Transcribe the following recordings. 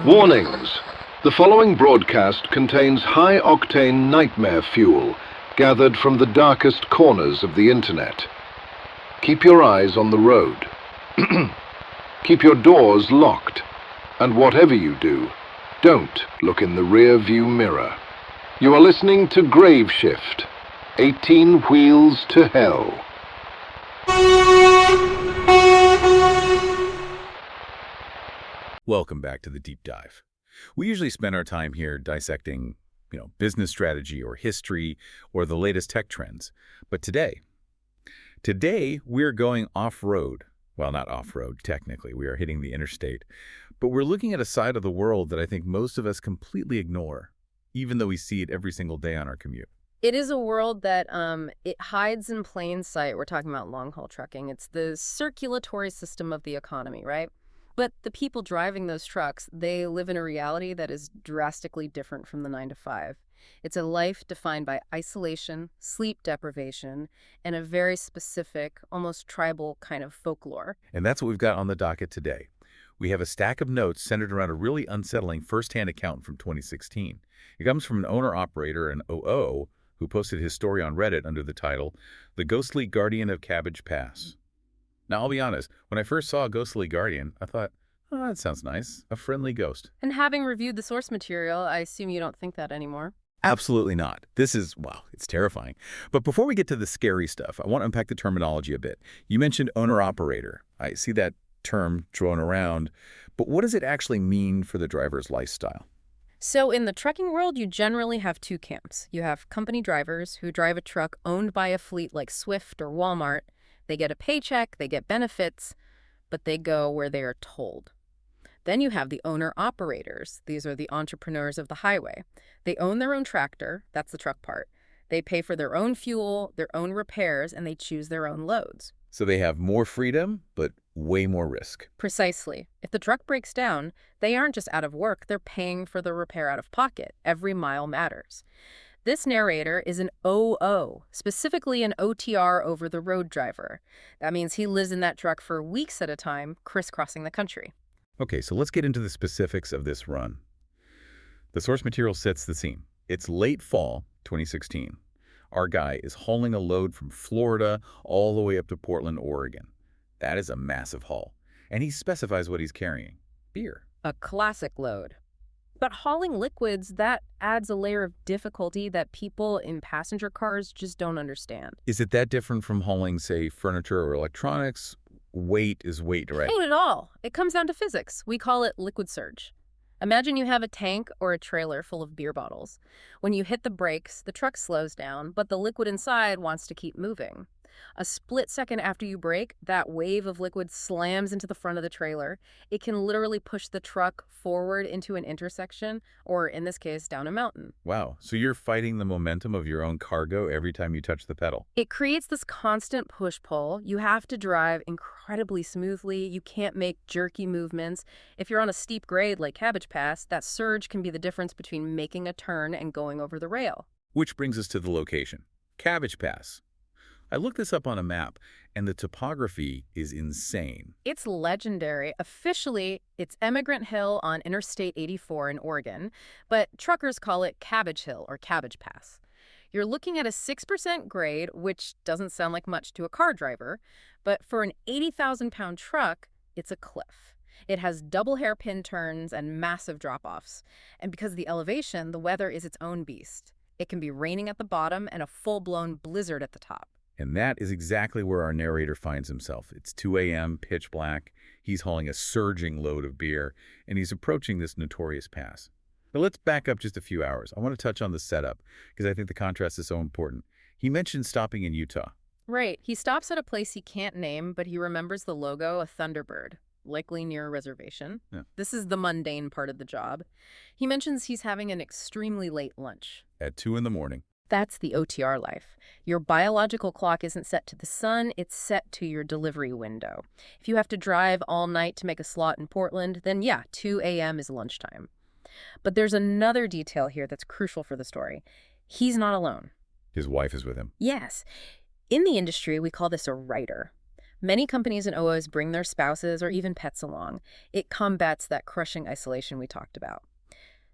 Warnings. The following broadcast contains high-octane nightmare fuel gathered from the darkest corners of the internet. Keep your eyes on the road. Keep your doors locked. And whatever you do, don't look in the rear-view mirror. You are listening to Grave Shift, 18 Wheels to Hell. Welcome back to the Deep Dive. We usually spend our time here dissecting, business strategy or history or the latest tech trends. But today we're going off-road. Well, not off-road, technically. We are hitting the interstate. But we're looking at a side of the world that I think most of us completely ignore, even though we see it every single day on our commute. It is a world that it hides in plain sight. We're talking about long-haul trucking. It's the circulatory system of the economy, right? But the people driving those trucks, they live in a reality that is drastically different from the 9-to-5. It's a life defined by isolation, sleep deprivation, and a very specific, almost tribal kind of folklore. And that's what we've got on the docket today. We have a stack of notes centered around a really unsettling first-hand account from 2016. It comes from an owner-operator, an OO, who posted his story on Reddit under the title, "The Ghostly Guardian of Cabbage Pass." Now, I'll be honest, when I first saw a ghostly guardian, I thought, oh, that sounds nice, a friendly ghost. And having reviewed the source material, I assume you don't think that anymore? Absolutely not. This is, wow, it's terrifying. But before we get to the scary stuff, I want to unpack the terminology a bit. You mentioned owner-operator. I see that term thrown around, but what does it actually mean for the driver's lifestyle? So in the trucking world, you generally have two camps. You have company drivers who drive a truck owned by a fleet like Swift or Walmart. They get a paycheck, they get benefits, but they go where they are told. Then you have the owner-operators. These are the entrepreneurs of the highway. They own their own tractor, that's the truck part. They pay for their own fuel, their own repairs, and they choose their own loads. So they have more freedom, but way more risk. Precisely. If the truck breaks down, they aren't just out of work, they're paying for the repair out of pocket. Every mile matters. This narrator is an OO, specifically an OTR over-the-road driver. That means he lives in that truck for weeks at a time, crisscrossing the country. Okay, so let's get into the specifics of this run. The source material sets the scene. It's late fall, 2016. Our guy is hauling a load from Florida all the way up to Portland, Oregon. That is a massive haul. And he specifies what he's carrying. Beer. A classic load. But hauling liquids, that adds a layer of difficulty that people in passenger cars just don't understand. Is it that different from hauling, say, furniture or electronics? Weight is weight, right? Not at all. It comes down to physics. We call it liquid surge. Imagine you have a tank or a trailer full of beer bottles. When you hit the brakes, the truck slows down, but the liquid inside wants to keep moving. A split second after you brake, that wave of liquid slams into the front of the trailer. It can literally push the truck forward into an intersection, or in this case, down a mountain. Wow, so you're fighting the momentum of your own cargo every time you touch the pedal. It creates this constant push-pull. You have to drive incredibly smoothly. You can't make jerky movements. If you're on a steep grade like Cabbage Pass, that surge can be the difference between making a turn and going over the rail. Which brings us to the location. Cabbage Pass. I looked this up on a map, and the topography is insane. It's legendary. Officially, it's Emigrant Hill on Interstate 84 in Oregon, but truckers call it Cabbage Hill or Cabbage Pass. You're looking at a 6% grade, which doesn't sound like much to a car driver, but for an 80,000-pound truck, it's a cliff. It has double hairpin turns and massive drop-offs. And because of the elevation, the weather is its own beast. It can be raining at the bottom and a full-blown blizzard at the top. And that is exactly where our narrator finds himself. It's 2 a.m., pitch black. He's hauling a surging load of beer, and he's approaching this notorious pass. But let's back up just a few hours. I want to touch on the setup, because I think the contrast is so important. He mentioned stopping in Utah. Right. He stops at a place he can't name, but he remembers the logo, a Thunderbird, likely near a reservation. Yeah. This is the mundane part of the job. He mentions he's having an extremely late lunch. At 2 in the morning. That's the OTR life. Your biological clock isn't set to the sun, it's set to your delivery window. If you have to drive all night to make a slot in Portland, then yeah, 2 a.m. is lunchtime. But there's another detail here that's crucial for the story. He's not alone. His wife is with him. Yes. In the industry, we call this a writer. Many companies and OOs bring their spouses or even pets along. It combats that crushing isolation we talked about.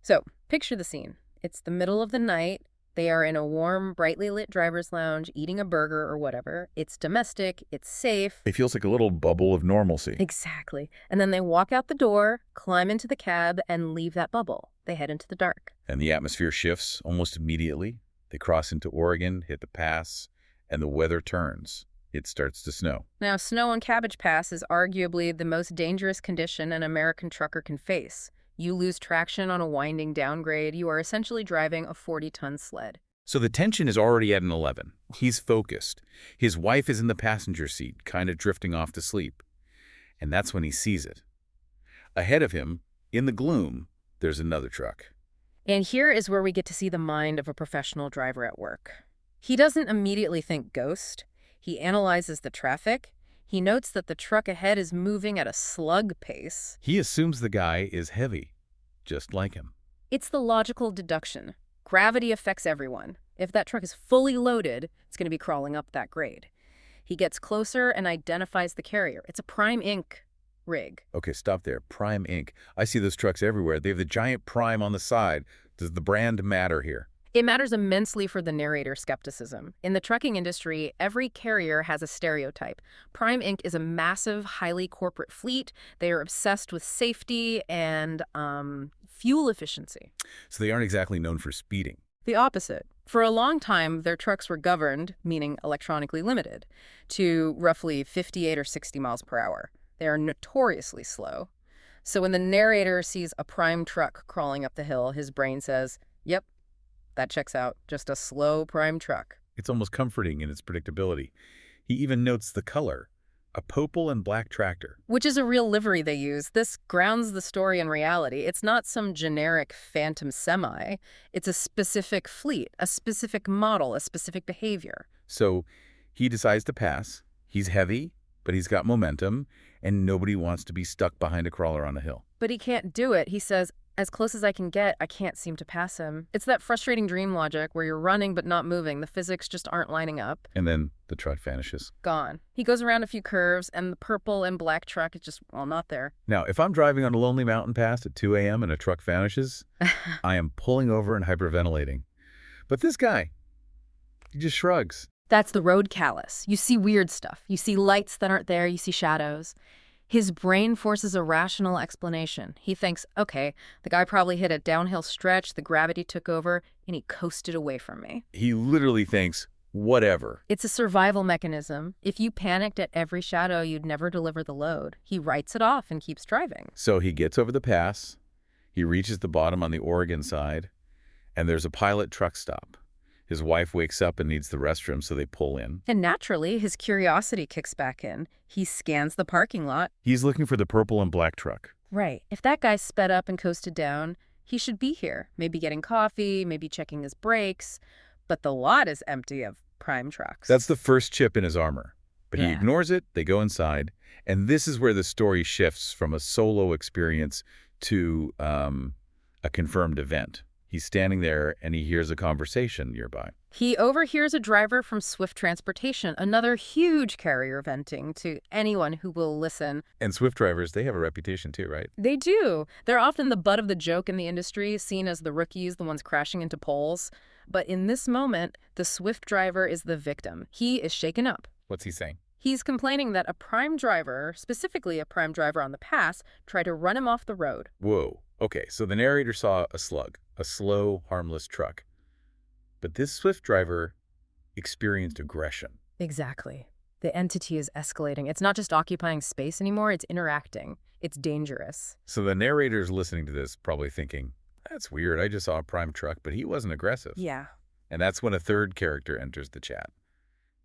So, picture the scene. It's the middle of the night. They are in a warm, brightly lit driver's lounge, eating a burger or whatever. It's domestic. It's safe. It feels like a little bubble of normalcy. Exactly. And then they walk out the door, climb into the cab, and leave that bubble. They head into the dark. And the atmosphere shifts almost immediately. They cross into Oregon, hit the pass, and the weather turns. It starts to snow. Now, snow on Cabbage Pass is arguably the most dangerous condition an American trucker can face. You lose traction on a winding downgrade. You are essentially driving a 40-ton sled. So the tension is already at an 11. He's focused. His wife is in the passenger seat, kind of drifting off to sleep. And that's when he sees it. Ahead of him, in the gloom, there's another truck. And here is where we get to see the mind of a professional driver at work. He doesn't immediately think ghost. He analyzes the traffic. He notes that the truck ahead is moving at a slug pace. He assumes the guy is heavy, just like him. It's the logical deduction. Gravity affects everyone. If that truck is fully loaded, it's going to be crawling up that grade. He gets closer and identifies the carrier. It's a Prime Inc. rig. Okay, stop there. Prime Inc. I see those trucks everywhere. They have the giant Prime on the side. Does the brand matter here? It matters immensely for the narrator's skepticism. In the trucking industry, every carrier has a stereotype. Prime Inc. is a massive, highly corporate fleet. They are obsessed with safety and fuel efficiency. So they aren't exactly known for speeding. The opposite. For a long time, their trucks were governed, meaning electronically limited, to roughly 58 or 60 miles per hour. They are notoriously slow. So when the narrator sees a Prime truck crawling up the hill, his brain says, yep, that checks out. Just a slow Prime truck. It's almost comforting in its predictability. He even notes the color, a purple and black tractor. Which is a real livery they use. This grounds the story in reality. It's not some generic phantom semi. It's a specific fleet, a specific model, a specific behavior. So he decides to pass. He's heavy, but he's got momentum, and nobody wants to be stuck behind a crawler on a hill. But he can't do it. He says, as close as I can get, I can't seem to pass him. It's that frustrating dream logic where you're running but not moving. The physics just aren't lining up. And then the truck vanishes. Gone. He goes around a few curves, and the purple and black truck is just, well, not there. Now, if I'm driving on a lonely mountain pass at 2 a.m. and a truck vanishes, I am pulling over and hyperventilating. But this guy, he just shrugs. That's the road callous. You see weird stuff. You see lights that aren't there. You see shadows. His brain forces a rational explanation. He thinks, okay, the guy probably hit a downhill stretch, the gravity took over, and he coasted away from me. He literally thinks, whatever. It's a survival mechanism. If you panicked at every shadow, you'd never deliver the load. He writes it off and keeps driving. So he gets over the pass, he reaches the bottom on the Oregon side, and there's a pilot truck stop. His wife wakes up and needs the restroom, so they pull in. And naturally, his curiosity kicks back in. He scans the parking lot. He's looking for the purple and black truck. Right. If that guy sped up and coasted down, he should be here. Maybe getting coffee, maybe checking his brakes. But the lot is empty of Prime trucks. That's the first chip in his armor. But he Yeah. ignores it, they go inside, and this is where the story shifts from a solo experience to a confirmed event. He's standing there and he hears a conversation nearby. He overhears a driver from Swift Transportation, another huge carrier, venting to anyone who will listen. And Swift drivers, they have a reputation too, right? They do. They're often the butt of the joke in the industry, seen as the rookies, the ones crashing into poles. But in this moment, the Swift driver is the victim. He is shaken up. What's he saying? He's complaining that a Prime driver, specifically a Prime driver on the pass, tried to run him off the road. Whoa. Okay, so the narrator saw a slug, a slow, harmless truck. But this Swift driver experienced aggression. Exactly. The entity is escalating. It's not just occupying space anymore, it's interacting. It's dangerous. So the narrator's listening to this, probably thinking, that's weird, I just saw a Prime truck, but he wasn't aggressive. Yeah. And that's when a third character enters the chat.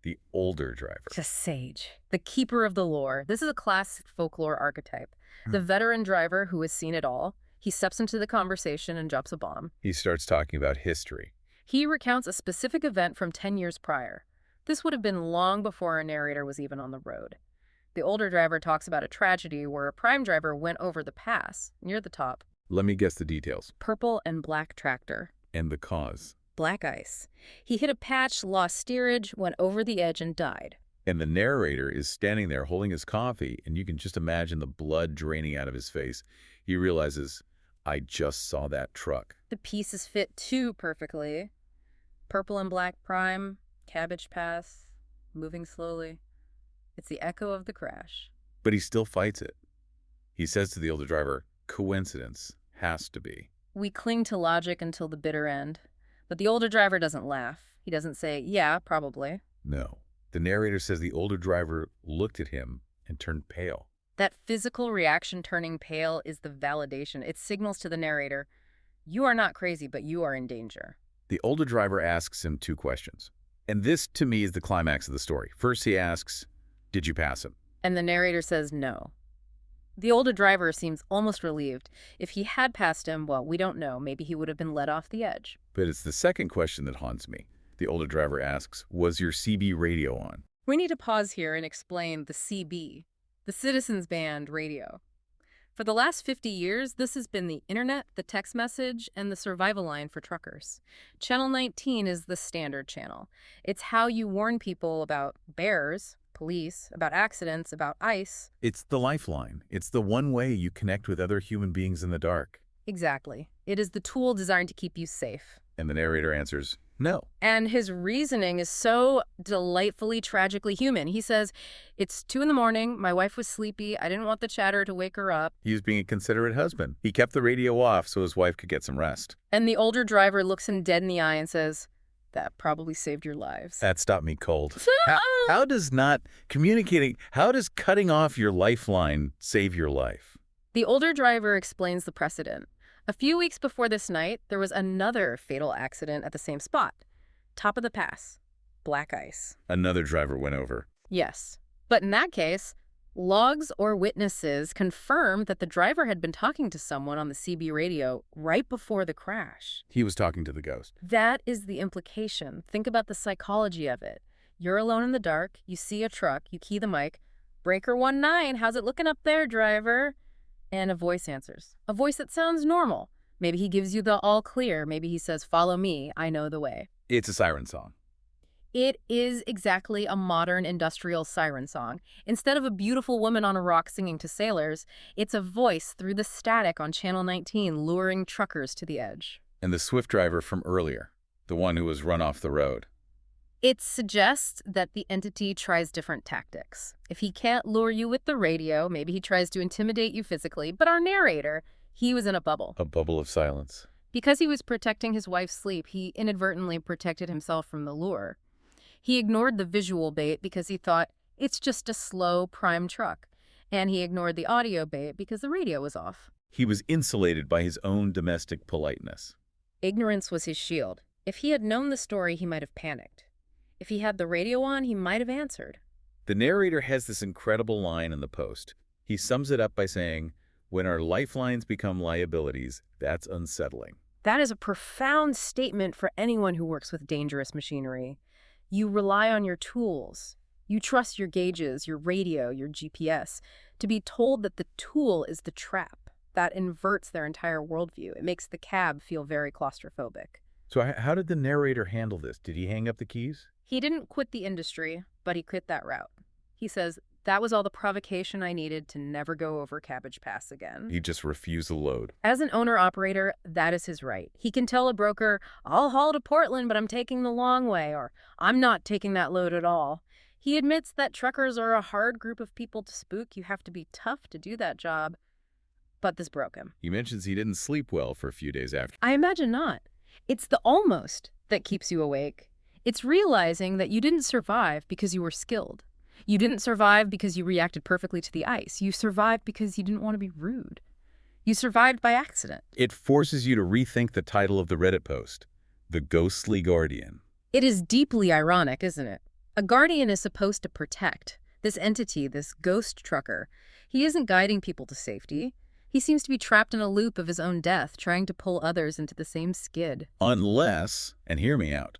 The older driver. The sage. The keeper of the lore. This is a classic folklore archetype. The veteran driver who has seen it all. He steps into the conversation and drops a bomb. He starts talking about history. He recounts a specific event from 10 years prior. This would have been long before our narrator was even on the road. The older driver talks about a tragedy where a Prime driver went over the pass, near the top. Let me guess the details. Purple and black tractor. And the cause. Black ice. He hit a patch, lost steerage, went over the edge, and died. And the narrator is standing there holding his coffee, and you can just imagine the blood draining out of his face. He realizes, I just saw that truck. The pieces fit too perfectly. Purple and black prime, cabbage pass, moving slowly. It's the echo of the crash. But he still fights it. He says to the older driver, coincidence has to be. We cling to logic until the bitter end. But the older driver doesn't laugh. He doesn't say, yeah, probably. No. The narrator says the older driver looked at him and turned pale. That physical reaction turning pale is the validation. It signals to the narrator, you are not crazy, but you are in danger. The older driver asks him 2 questions. And this, to me, is the climax of the story. First, he asks, did you pass him? And the narrator says no. The older driver seems almost relieved. If he had passed him, well, we don't know. Maybe he would have been let off the edge. But it's the second question that haunts me. The older driver asks, was your CB radio on? We need to pause here and explain the CB, the Citizens Band radio. For the last 50 years, this has been the internet, the text message, and the survival line for truckers. Channel 19 is the standard channel. It's how you warn people about bears, police, about accidents, about ice. It's the lifeline. It's the one way you connect with other human beings in the dark. Exactly. It is the tool designed to keep you safe. And the narrator answers, no. And his reasoning is so delightfully, tragically human. He says, it's 2 a.m, my wife was sleepy, I didn't want the chatter to wake her up. He was being a considerate husband. He kept the radio off so his wife could get some rest. And the older driver looks him dead in the eye and says, that probably saved your lives. That stopped me cold. How does cutting off your lifeline save your life? The older driver explains the precedent. A few weeks before this night, there was another fatal accident at the same spot. Top of the pass. Black ice. Another driver went over. Yes. But in that case, logs or witnesses confirm that the driver had been talking to someone on the CB radio right before the crash. He was talking to the ghost. That is the implication. Think about the psychology of it. You're alone in the dark, you see a truck, you key the mic. Breaker 19, how's it looking up there, driver? And a voice answers. A voice that sounds normal. Maybe he gives you the all clear. Maybe he says, follow me, I know the way. It's a siren song. It is exactly a modern industrial siren song. Instead of a beautiful woman on a rock singing to sailors, it's a voice through the static on Channel 19 luring truckers to the edge. And the swift driver from earlier, the one who was run off the road. It suggests that the entity tries different tactics. If he can't lure you with the radio, maybe he tries to intimidate you physically. But our narrator, he was in a bubble. A bubble of silence. Because he was protecting his wife's sleep, he inadvertently protected himself from the lure. He ignored the visual bait because he thought, it's just a slow prime truck. And he ignored the audio bait because the radio was off. He was insulated by his own domestic politeness. Ignorance was his shield. If he had known the story, he might have panicked. If he had the radio on, he might have answered. The narrator has this incredible line in the post. He sums it up by saying, when our lifelines become liabilities, that's unsettling. That is a profound statement for anyone who works with dangerous machinery. You rely on your tools. You trust your gauges, your radio, your GPS. To be told that the tool is the trap, that inverts their entire worldview. It makes the cab feel very claustrophobic. So how did the narrator handle this? Did he hang up the keys? He didn't quit the industry, but he quit that route. He says, that was all the provocation I needed to never go over Cabbage Pass again. He just refused the load. As an owner-operator, that is his right. He can tell a broker, I'll haul to Portland, but I'm taking the long way, or I'm not taking that load at all. He admits that truckers are a hard group of people to spook. You have to be tough to do that job. But this broke him. He mentions he didn't sleep well for a few days after. I imagine not. It's the almost that keeps you awake. It's realizing that you didn't survive because you were skilled. You didn't survive because you reacted perfectly to the ice. You survived because you didn't want to be rude. You survived by accident. It forces you to rethink the title of the Reddit post, The Ghostly Guardian. It is deeply ironic, isn't it? A guardian is supposed to protect. This entity, this ghost trucker, he isn't guiding people to safety. He seems to be trapped in a loop of his own death, trying to pull others into the same skid. Unless, and hear me out,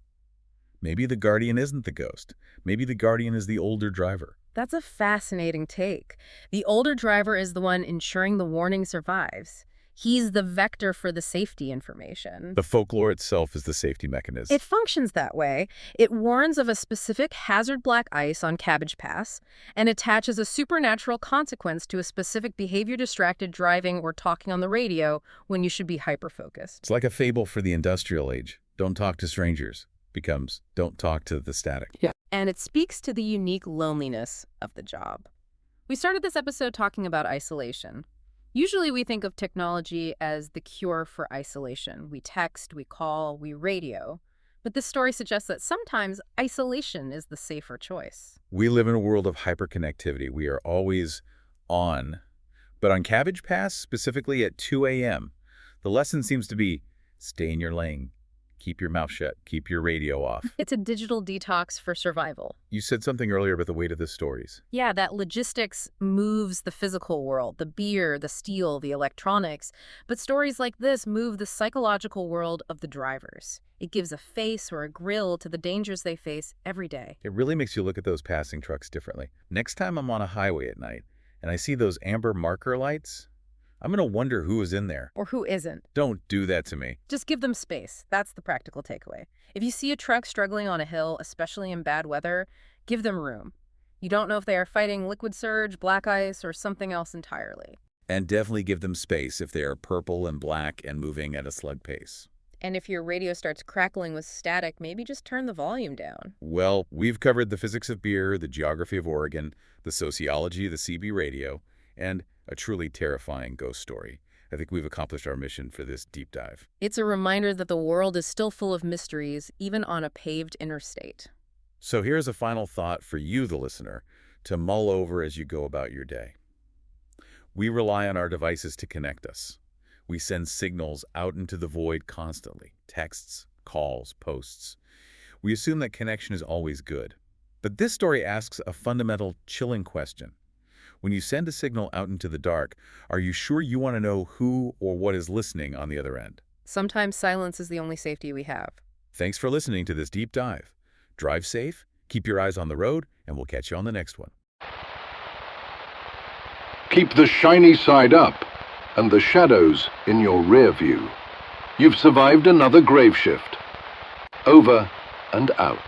maybe the guardian isn't the ghost. Maybe the guardian is the older driver. That's a fascinating take. The older driver is the one ensuring the warning survives. He's the vector for the safety information. The folklore itself is the safety mechanism. It functions that way. It warns of a specific hazard black ice on Cabbage Pass and attaches a supernatural consequence to a specific behavior-distracted driving or talking on the radio when you should be hyper-focused. It's like a fable for the industrial age. Don't talk to strangers becomes don't talk to the static. Yeah. And it speaks to the unique loneliness of the job. We started this episode talking about isolation. Usually we think of technology as the cure for isolation. We text, we call, we radio. But this story suggests that sometimes isolation is the safer choice. We live in a world of hyperconnectivity. We are always on. But on Cabbage Pass, specifically at 2 a.m., the lesson seems to be stay in your lane. Keep your mouth shut. Keep your radio off. It's a digital detox for survival. You said something earlier about the weight of the stories. Yeah, that logistics moves the physical world, the beer, the steel, the electronics. But stories like this move the psychological world of the drivers. It gives a face or a grill to the dangers they face every day. It really makes you look at those passing trucks differently. Next time I'm on a highway at night and I see those amber marker lights, I'm going to wonder who is in there. Or who isn't. Don't do that to me. Just give them space. That's the practical takeaway. If you see a truck struggling on a hill, especially in bad weather, give them room. You don't know if they are fighting liquid surge, black ice, or something else entirely. And definitely give them space if they are purple and black and moving at a slug pace. And if your radio starts crackling with static, maybe just turn the volume down. Well, we've covered the physics of beer, the geography of Oregon, the sociology of the CB radio, and a truly terrifying ghost story. I think we've accomplished our mission for this deep dive. It's a reminder that the world is still full of mysteries, even on a paved interstate. So here's a final thought for you, the listener, to mull over as you go about your day. We rely on our devices to connect us. We send signals out into the void constantly, texts, calls, posts. We assume that connection is always good. But this story asks a fundamental, chilling question. When you send a signal out into the dark, are you sure you want to know who or what is listening on the other end? Sometimes silence is the only safety we have. Thanks for listening to this deep dive. Drive safe, keep your eyes on the road, and we'll catch you on the next one. Keep the shiny side up and the shadows in your rear view. You've survived another grave shift. Over and out.